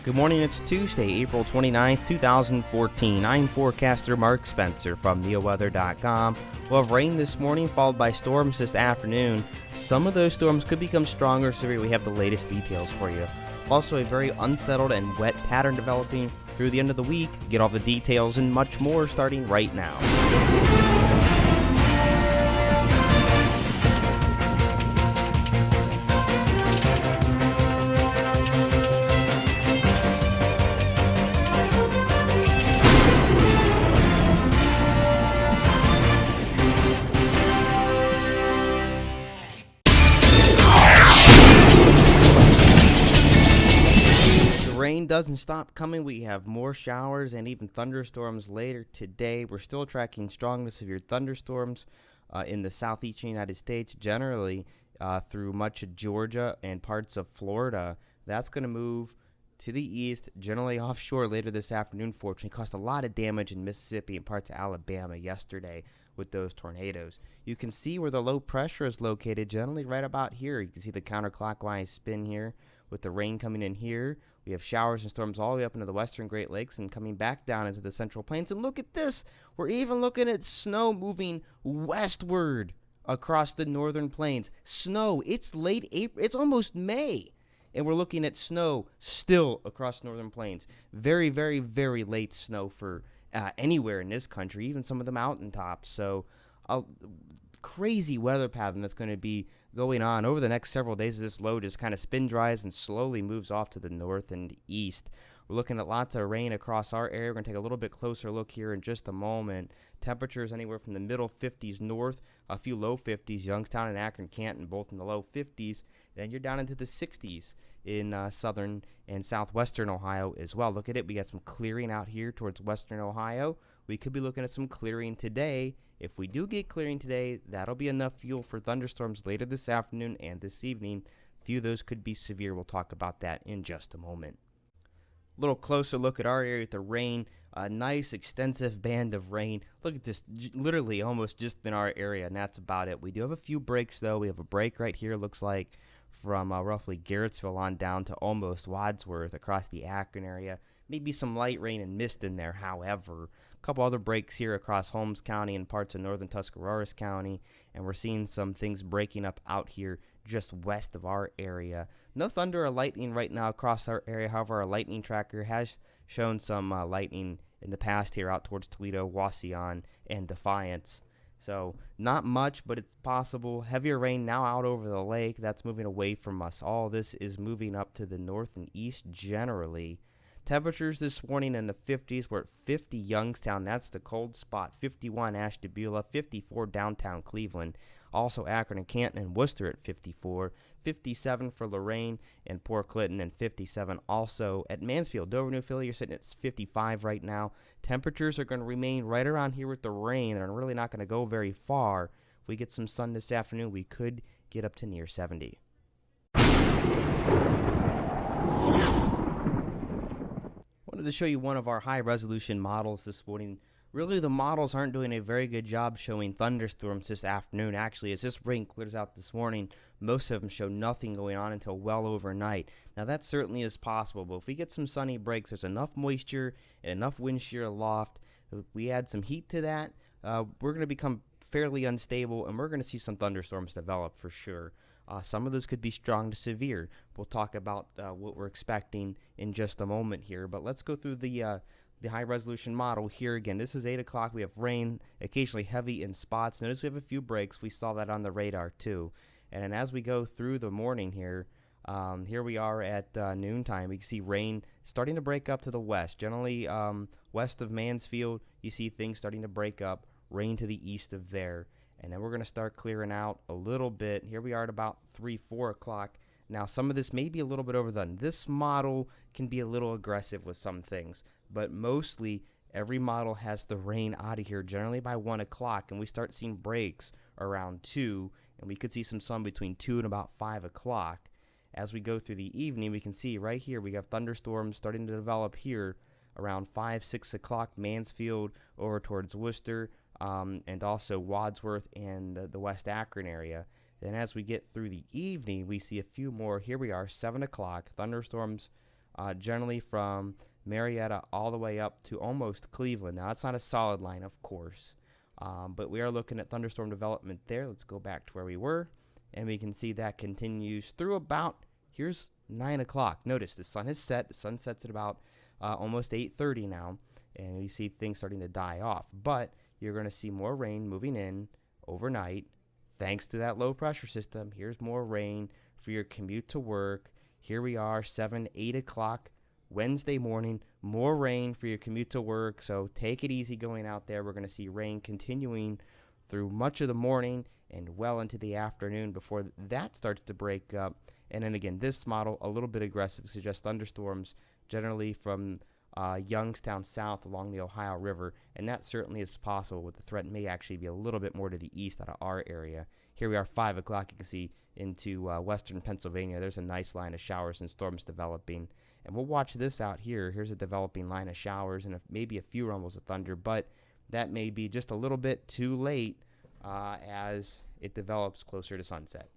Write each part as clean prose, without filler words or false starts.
Good morning, it's Tuesday, April 29th, 2014. I'm forecaster Mark Spencer from NeoWeather.com. We'll have rain this morning, followed by storms this afternoon. Some of those storms could become stronger, so we have the latest details for you. Also, a very unsettled and wet pattern developing through the end of the week. Get all the details and much more starting right now. Rain doesn't stop coming. We have more showers and even thunderstorms later today. We're still tracking strong to severe thunderstorms in the southeastern United States, generally through much of Georgia and parts of Florida. That's going to move to the east, generally offshore later this afternoon. Fortunately, caused a lot of damage in Mississippi and parts of Alabama yesterday with those tornadoes. You can see where the low pressure is located, generally right about here. You can see the counterclockwise spin here with the rain coming in here. We have showers and storms all the way up into the western Great Lakes and coming back down into the central plains. And look at this. We're even looking at snow moving westward across the northern plains. Snow. It's late April. It's almost May. And we're looking at snow still across northern plains. Very, very, very late snow for anywhere in this country, even some of the mountaintops. So a crazy weather pattern that's going to be going on over the next several days as this low just kind of spin dries and slowly moves off to the north and east. We're looking at lots of rain across our area. We're going to take a little bit closer look here in just a moment. Temperatures anywhere from the middle 50s north, a few low 50s, Youngstown and Akron, Canton, both in the low 50s. Then you're down into the 60s in southern and southwestern Ohio as well. Look at it. We got some clearing out here towards western Ohio. We could be looking at some clearing today. If we do get clearing today, that'll be enough fuel for thunderstorms later this afternoon and this evening. A few of those could be severe. We'll talk about that in just a moment. A little closer look at our area with the rain. A nice extensive band of rain. Look at this, literally almost just in our area, and that's about it. We do have a few breaks, though. We have a break right here, looks like, from roughly Garrettsville on down to almost Wadsworth across the Akron area. Maybe some light rain and mist in there, however. A couple other breaks here across Holmes County and parts of northern Tuscarawas County, and we're seeing some things breaking up out here just west of our area. No thunder or lightning right now across our area. However, our lightning tracker has shown some lightning in the past here out towards Toledo, Wauseon, and Defiance. So not much, but it's possible. Heavier rain now out over the lake. That's moving away from us. All this is moving up to the north and east generally. Temperatures this morning in the 50s. We're at 50 Youngstown. That's the cold spot. 51 Ashtabula. 54 downtown Cleveland. Also Akron and Canton and Worcester at 54. 57 for Lorain and Port Clinton, and 57 also at Mansfield. Dover, New Philly, you're sitting at 55 right now. Temperatures are going to remain right around here with the rain. They're really not going to go very far. If we get some sun this afternoon, we could get up to near 70. Wanted to show you one of our high-resolution models this morning. Really, the models aren't doing a very good job showing thunderstorms this afternoon. Actually, as this rain clears out this morning, most of them show nothing going on until well overnight. Now, that certainly is possible, but if we get some sunny breaks, there's enough moisture and enough wind shear aloft. If we add some heat to that, we're going to become fairly unstable, and we're going to see some thunderstorms develop for sure. Some of those could be strong to severe. We'll talk about what we're expecting in just a moment here, but let's go through the high-resolution model here again. This is 8 o'clock. We have rain, occasionally heavy in spots. Notice we have a few breaks. We saw that on the radar too. And then as we go through the morning here, here we are at noontime. We can see rain starting to break up to the west. Generally west of Mansfield, you see things starting to break up. Rain to the east of there. And then we're going to start clearing out a little bit. Here we are at about 3, 4 o'clock. Now, some of this may be a little bit overdone. This model can be a little aggressive with some things, but mostly every model has the rain out of here generally by 1 o'clock, and we start seeing breaks around 2, and we could see some sun between 2 and about 5 o'clock. As we go through the evening, we can see right here we have thunderstorms starting to develop here around 5, 6 o'clock, Mansfield over towards Worcester, and also Wadsworth and the West Akron area. Then as we get through the evening, we see a few more. Here we are, 7 o'clock. Thunderstorms generally from Marietta all the way up to almost Cleveland. Now, that's not a solid line, of course, but we are looking at thunderstorm development there. Let's go back to where we were, and we can see that continues through about, here's 9 o'clock. Notice the sun has set. The sun sets at about almost 8:30 now, and we see things starting to die off. But you're going to see more rain moving in overnight thanks to that low pressure system. Here's more rain for your commute to work. Here we are, 7, 8 o'clock Wednesday morning. More rain for your commute to work, so take it easy going out there. We're going to see rain continuing through much of the morning and well into the afternoon before that starts to break up. And then again, this model, a little bit aggressive, suggests thunderstorms generally from Youngstown south along the Ohio River, and that certainly is possible, with the threat may actually be a little bit more to the east out of our area. Here we are, 5 o'clock, you can see into western Pennsylvania. There's a nice line of showers and storms developing, and we'll watch this out here. Here's a developing line of showers and maybe a few rumbles of thunder, but that may be just a little bit too late as it develops closer to sunset.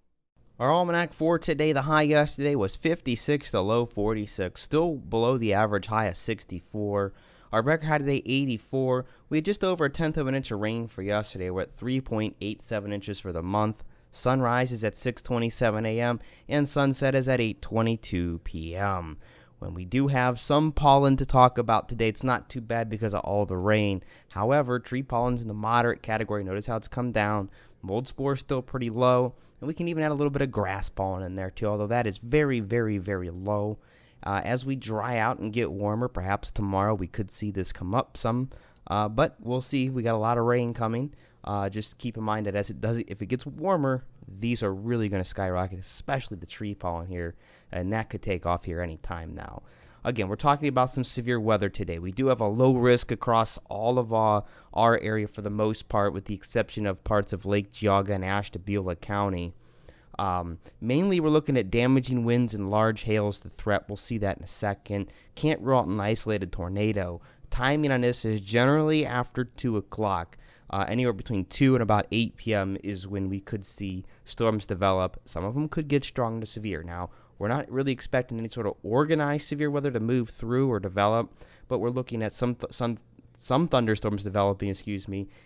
Our almanac for today, the high yesterday was 56, the low 46, still below the average high of 64. Our record high today, 84. We had just over 1/10 of an inch of rain for yesterday. We're at 3.87 inches for the month. Sunrise is at 6:27 a.m. and sunset is at 8:22 p.m. When we do have some pollen to talk about today, it's not too bad because of all the rain. However, tree pollen's in the moderate category. Notice how it's come down. Mold spore is still pretty low, and we can even add a little bit of grass pollen in there too, although that is very, very, very low. As we dry out and get warmer, perhaps tomorrow we could see this come up some, but we'll see. We got a lot of rain coming. Just keep in mind that as it does, if it gets warmer, these are really going to skyrocket, especially the tree pollen here, and that could take off here any time now. Again, we're talking about some severe weather today. We do have a low risk across all of our area for the most part, with the exception of parts of Lake Geauga and Ashtabula County. Mainly, we're looking at damaging winds and large hails, the threat. We'll see that in a second. Can't rule out an isolated tornado. Timing on this is generally after 2 o'clock. Anywhere between 2 and about 8 p.m. is when we could see storms develop. Some of them could get strong to severe. Now, we're not really expecting any sort of organized severe weather to move through or develop, but we're looking at some thunderstorms developing,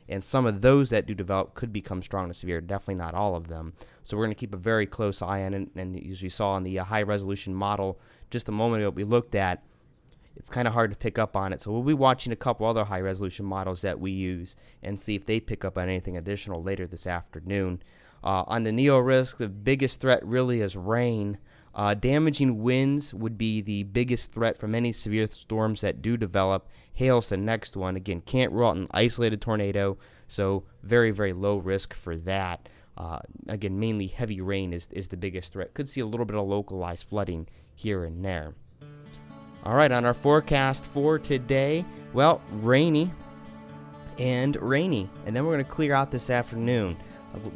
and some of those that do develop could become strong to severe, definitely not all of them. So we're going to keep a very close eye on it, and as we saw in the high-resolution model just a moment ago we looked at, it's kind of hard to pick up on it. So we'll be watching a couple other high-resolution models that we use and see if they pick up on anything additional later this afternoon. On the NEO risk, the biggest threat really is rain. Damaging winds would be the biggest threat from any severe storms that do develop. Hail's the next one. Again, can't rule out an isolated tornado, so very, very low risk for that. Again, mainly heavy rain is the biggest threat. Could see a little bit of localized flooding here and there. All right, on our forecast for today, well, rainy and rainy, and then we're going to clear out this afternoon.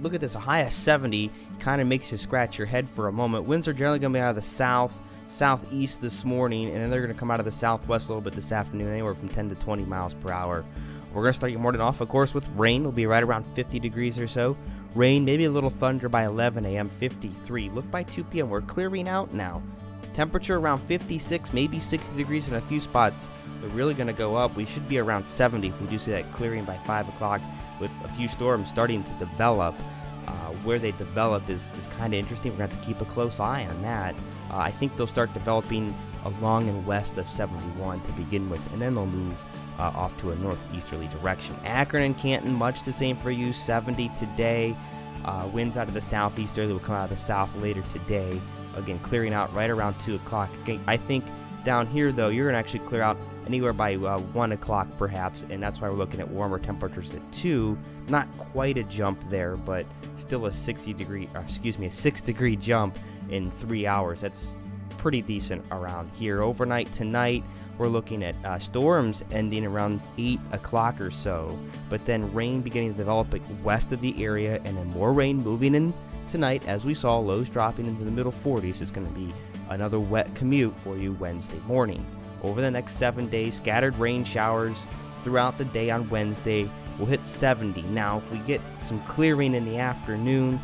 Look at this, a high of 70 kind of makes you scratch your head for a moment. Winds are generally going to be out of the southeast this morning, and then they're going to come out of the southwest a little bit this afternoon, anywhere from 10 to 20 miles per hour. We're going to start your morning off, of course, with rain. It'll be right around 50 degrees or so. Rain, maybe a little thunder by 11 a.m., 53. Look, by 2 p.m., we're clearing out now. Temperature around 56, maybe 60 degrees in a few spots, but really going to go up. We should be around 70 if we do see that clearing by 5 o'clock with a few storms starting to develop. Where they develop is kind of interesting. We're going to have to keep a close eye on that. I think they'll start developing along and west of 71 to begin with, and then they'll move off to a northeasterly direction. Akron and Canton, much the same for you, 70 today. Winds out of the southeasterly will come out of the south later today. Again, clearing out right around 2 o'clock. Okay, I think down here, though, you're going to actually clear out anywhere by 1 o'clock, perhaps, and that's why we're looking at warmer temperatures at 2. Not quite a jump there, but still a 6 degree jump in 3 hours. That's pretty decent around here. Overnight tonight, we're looking at storms ending around 8 o'clock or so, but then rain beginning to develop west of the area, and then more rain moving in tonight. As we saw, lows dropping into the middle 40s. It's going to be another wet commute for you Wednesday morning. Over the next 7 days, scattered rain showers throughout the day on Wednesday. We'll hit 70. Now, if we get some clearing in the afternoon,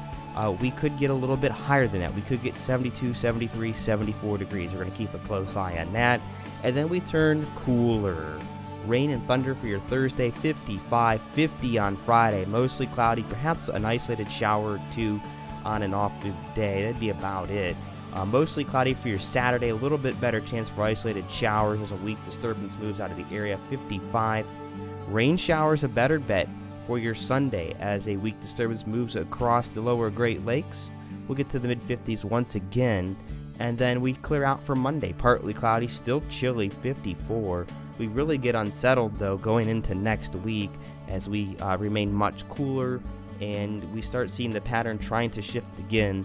we could get a little bit higher than that. We could get 72, 73, 74 degrees. We're going to keep a close eye on that. And then we turn cooler. Rain and thunder for your Thursday, 55, 50 on Friday. Mostly cloudy, perhaps an isolated shower or two on and off through the day. That'd be about it. Mostly cloudy for your Saturday. A little bit better chance for isolated showers as a weak disturbance moves out of the area, 55. Rain showers a better bet for your Sunday as a weak disturbance moves across the lower Great Lakes. We'll get to the mid-50s once again. And then we clear out for Monday. Partly cloudy, still chilly, 54. We really get unsettled, though, going into next week as we remain much cooler and we start seeing the pattern trying to shift again.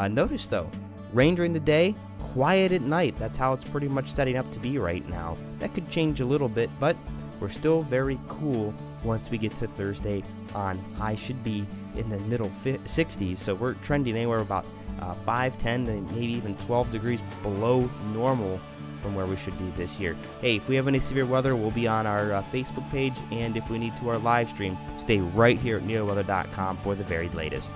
Notice, though, rain during the day, quiet at night. That's how it's pretty much setting up to be right now. That could change a little bit, but we're still very cool once we get to Thursday on. High should be in the middle 60s, so we're trending anywhere about 5, 10, and maybe even 12 degrees below normal from where we should be this year. Hey, if we have any severe weather, we'll be on our Facebook page, and if we need to, our live stream. Stay right here at NeoWeather.com for the very latest.